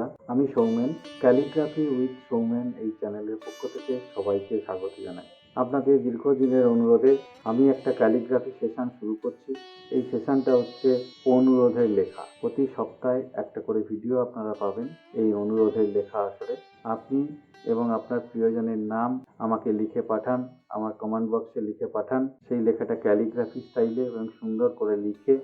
বন্ধুরা, আমি Soumen. Calligraphy with Soumen এই চ্যানেলের পক্ষ থেকে সবাইকে স্বাগত জানাই। আপনাদের দীর্ঘদিনের অনুরোধে আমি একটা ক্যালিগ্রাফি সেশন শুরু করছি। এই সেশনটা হচ্ছে অনুরোধের লেখা। প্রতি সপ্তাহে একটা করে ভিডিও আপনারা পাবেন এই অনুরোধের লেখা আসরে। আপনি এবং আপনার প্রিয়জনের নাম আমাকে লিখে পাঠান, আমার কমেন্ট বক্সে লিখে পাঠান। সেই লেখাটা ক্যালিগ্রাফি স্টাইলে এবং সুন্দর করে লিখে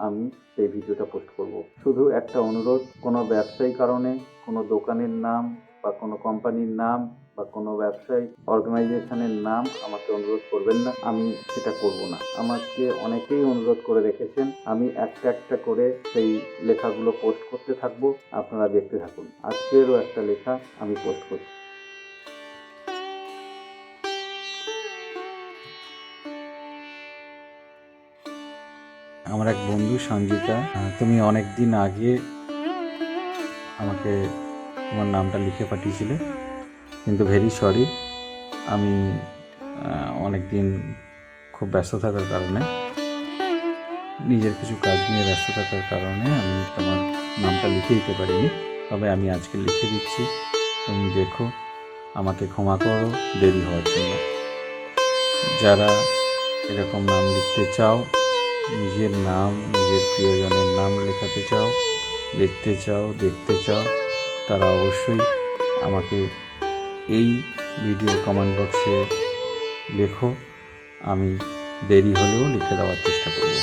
আমি সেই ভিডিওটা পোস্ট করব। শুধু একটা অনুরোধ, কোনো ব্যবসায়ী কারণে কোনো দোকানের নাম বা কোনো কোম্পানির নাম বা কোনো ব্যবসায়ী অর্গানাইজেশনের নাম আমাকে অনুরোধ করবেন না, আমি সেটা করব না। আমাকে অনেকেই অনুরোধ করে রেখেছেন, আমি একটা একটা করে সেই লেখাগুলো পোস্ট করতে থাকবো, আপনারা দেখতে থাকুন। আজকেরও একটা লেখা আমি পোস্ট করছি। আমার এক বন্ধু সঞ্জিতা, তুমি অনেক দিন আগে আমাকে তোমার নামটা লিখে পাঠিয়েছিলে, কিন্তু ভেরি সরি, আমি অনেক দিন খুব ব্যস্ত থাকার কারণে, নিজের কিছু কাজ নিয়ে ব্যস্ত থাকার কারণে আমি তোমার নামটা লিখে দিতে পারিনি। তবে আমি আজকে লিখে দিচ্ছি, তুমি দেখো, আমাকে ক্ষমা করো দেরি হওয়ার জন্য। যারা এরকম নাম লিখতে চাও, নিজের নাম, নিজের প্রিয়জনের নাম লেখাতে চাও, লিখতে চাও, দেখতে চাও, তারা অবশ্যই আমাকে এই ভিডিও কমেন্ট বক্সে লেখো। আমি দেরি হলেও লিখে দেওয়ার চেষ্টা করব।